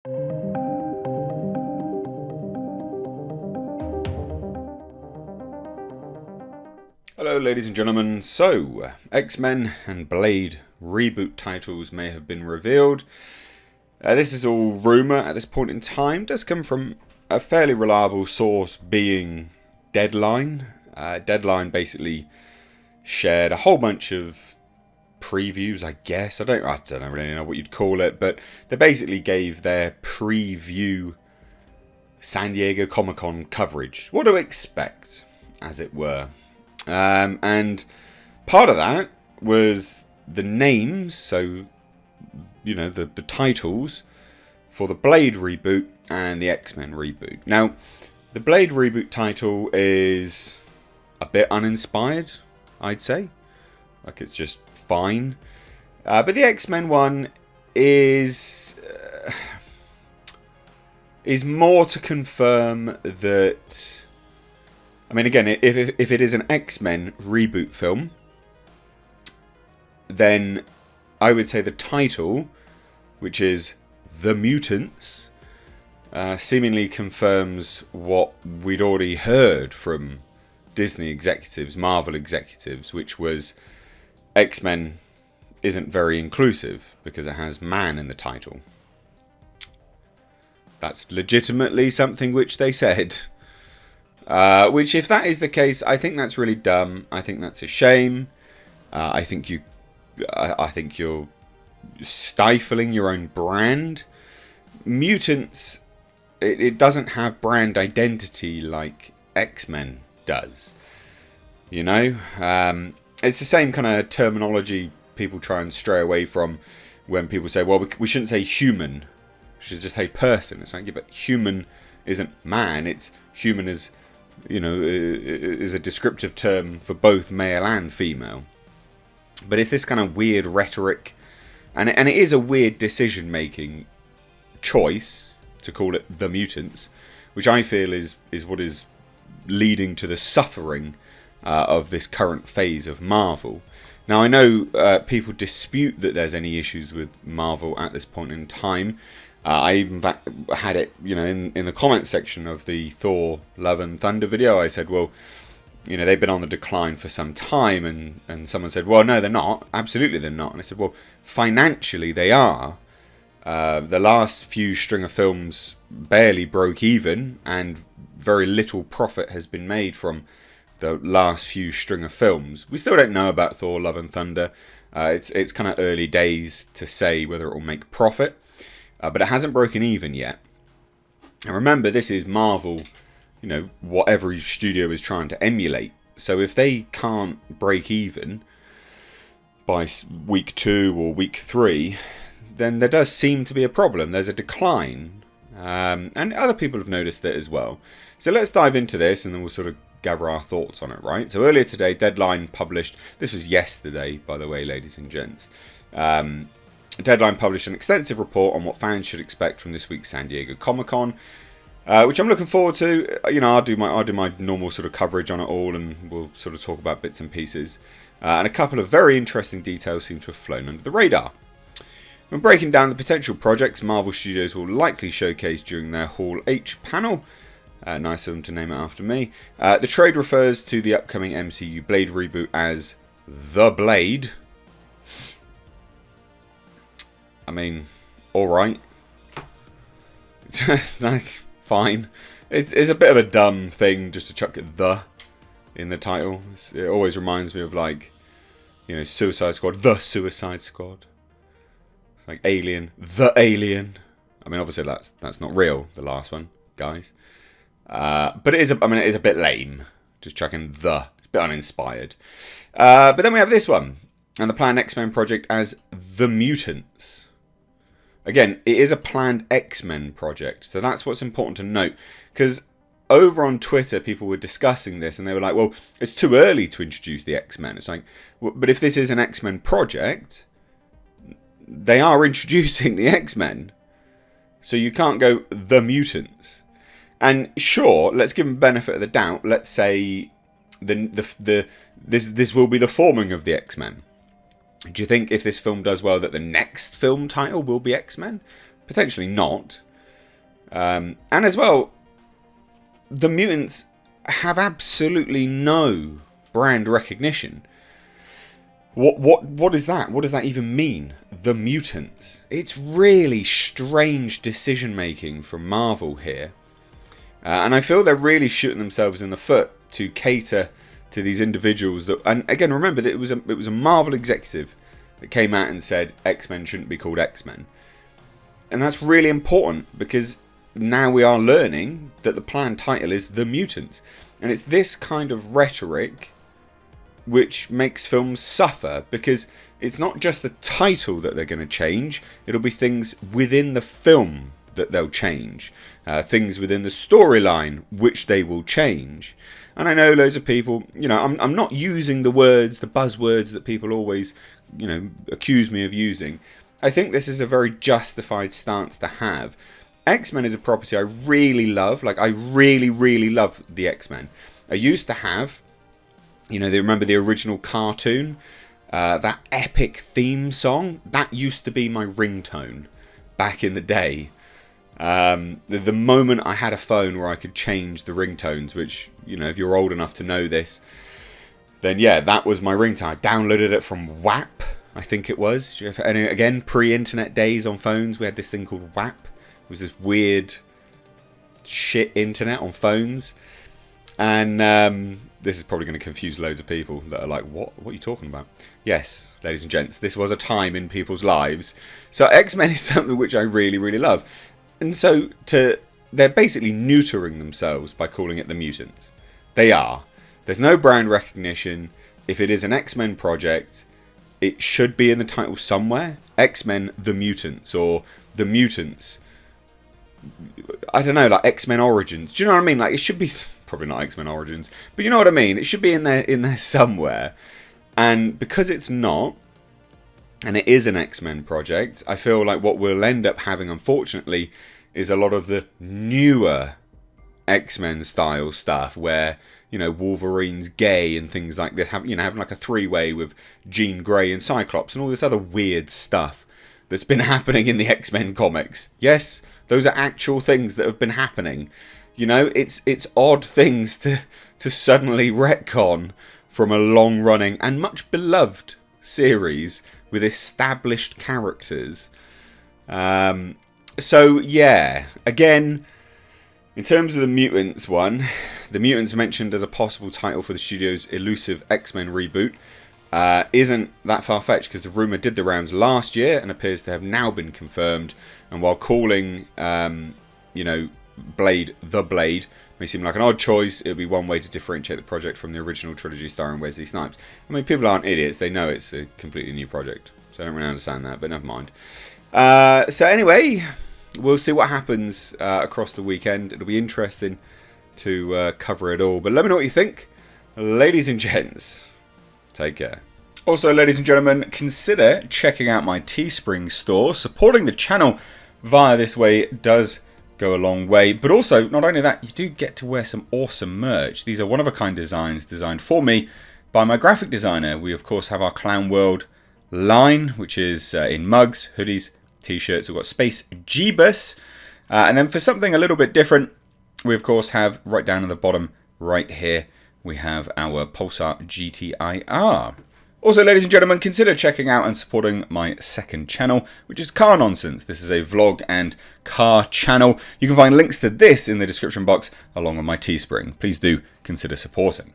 Hello ladies and gentlemen, so X-Men and Blade reboot titles may have been revealed. This is all rumour at this point in time. It does come from a fairly reliable source, being Deadline. Deadline basically shared a whole bunch of previews, I guess. I don't really know what you'd call it, but they basically gave their preview San Diego Comic-Con coverage. What to expect, as it were. And part of that was the names, so, you know, the titles for the Blade reboot and the X-Men reboot. Now, the Blade reboot title is a bit uninspired, I'd say. Like, it's just fine. But the X-Men one is more to confirm that... I mean, again, if it is an X-Men reboot film, then I would say the title, which is The Mutants, seemingly confirms what we'd already heard from Disney executives, Marvel executives, which was X-Men isn't very inclusive because it has man in the title. That's legitimately something which they said. Which, if that is the case, I think that's really dumb. I think that's a shame. I think you're stifling your own brand. Mutants, it doesn't have brand identity like X-Men does. You know, it's the same kind of terminology people try and stray away from when people say, "Well, we shouldn't say human. We should just say person." It's like, yeah, but human isn't man. It's human as, you know, is a descriptive term for both male and female. But it's this kind of weird rhetoric, and it is a weird decision-making choice to call it The Mutants, which I feel is what is leading to the suffering of this current phase of Marvel. Now, I know people dispute that there's any issues with Marvel at this point in time. I even had it, you know, in the comment section of the Thor Love and Thunder video. I said, well, you know, they've been on the decline for some time, and someone said, well, no, they're not. Absolutely they're not. And I said, well, financially they are. The last few string of films barely broke even, and very little profit has been made from the last few string of films. We still don't know about Thor Love and Thunder. It's kind of early days to say whether it will make profit. But it hasn't broken even yet. And remember, this is Marvel, you know, what every studio is trying to emulate. So if they can't break even by week 2 or week 3, then there does seem to be a problem. There's a decline. And other people have noticed it as well. So let's dive into this, and then we'll sort of gather our thoughts on it, right? So earlier today, Deadline published... This was yesterday, by the way, ladies and gents. Deadline published an extensive report on what fans should expect from this week's San Diego Comic-Con, which I'm looking forward to. You know, I'll do my normal sort of coverage on it all, and we'll sort of talk about bits and pieces. And a couple of very interesting details seem to have flown under the radar. When breaking down the potential projects Marvel Studios will likely showcase during their Hall H panel, nice of them to name it after me, the trade refers to the upcoming MCU Blade reboot as The Blade. I mean, alright. Like, fine. It's a bit of a dumb thing just to chuck "the" in the title. It always reminds me of, like, you know, Suicide Squad, The Suicide Squad. It's like Alien, The Alien. I mean, obviously that's not real, the last one, guys. But it is a bit lame, just chucking "the." It's a bit uninspired. But then we have this one, and the planned X-Men project as The Mutants. Again, it is a planned X-Men project, so that's what's important to note. Because over on Twitter, people were discussing this, and they were like, well, it's too early to introduce the X-Men. It's like, but if this is an X-Men project, they are introducing the X-Men. So you can't go The Mutants. And sure, let's give them benefit of the doubt. Let's say this will be the forming of the X-Men. Do you think if this film does well that the next film title will be X-Men? Potentially not. And as well, the mutants have absolutely no brand recognition. What is that? What does that even mean? The mutants. It's really strange decision making from Marvel here. And I feel they're really shooting themselves in the foot to cater to these individuals that, and again, remember that it was a Marvel executive that came out and said X-Men shouldn't be called X-Men. And that's really important because now we are learning that the planned title is The Mutants. And it's this kind of rhetoric which makes films suffer, because it's not just the title that they're going to change, it'll be things within the film that they'll change, things within the storyline which they will change. And I know loads of people, I'm not using the buzzwords that people always, accuse me of using. I think this is a very justified stance to have. X-Men is a property I really love. I really, really love the X-Men. I used to have, they remember the original cartoon? That epic theme song? That used to be my ringtone back in the day. The moment I had a phone where I could change the ringtones, which, if you're old enough to know this, then yeah, that was my ringtone. I downloaded it from WAP, I think it was. And again, pre-internet days on phones, we had this thing called WAP. It was this weird shit internet on phones. And this is probably going to confuse loads of people that are like, what are you talking about? Yes, ladies and gents, this was a time in people's lives. So X-Men is something which I really, really love. And so they're basically neutering themselves by calling it the Mutants. They are. There's no brand recognition. If it is an X-Men project, it should be in the title somewhere. X-Men The Mutants, or The Mutants. I don't know, like X-Men Origins. Do you know what I mean? It should be probably not X-Men Origins, but you know what I mean. It should be in there somewhere. And because it's not, and it is an X-Men project, I feel like what we'll end up having, unfortunately, is a lot of the newer X-Men style stuff where, Wolverine's gay and things like this, having like a three-way with Jean Grey and Cyclops and all this other weird stuff that's been happening in the X-Men comics. Yes, those are actual things that have been happening. It's odd things to suddenly retcon from a long-running and much beloved series with established characters. So yeah, again, in terms of the Mutants one, the Mutants mentioned as a possible title for the studio's elusive X-Men reboot isn't that far-fetched, because the rumour did the rounds last year and appears to have now been confirmed. And while calling, Blade the Blade may seem like an odd choice, it would be one way to differentiate the project from the original trilogy starring Wesley Snipes. I mean, people aren't idiots, they know it's a completely new project, so I don't really understand that, but never mind. So anyway, we'll see what happens across the weekend. It'll be interesting to cover it all, but let me know what you think. Ladies and gents, take care. Also, ladies and gentlemen, consider checking out my Teespring store. Supporting the channel via this way does go a long way, but also, not only that, you do get to wear some awesome merch. These are one-of-a-kind designs designed for me by my graphic designer. We, of course, have our Clown World line, which is in mugs, hoodies, t-shirts. We've got Space Jeebus. And then for something a little bit different, we, of course, have right down at the bottom right here, we have our Pulsar GTIR. Also, ladies and gentlemen, consider checking out and supporting my second channel, which is Car Nonsense. This is a vlog and car channel. You can find links to this in the description box along with my Teespring. Please do consider supporting.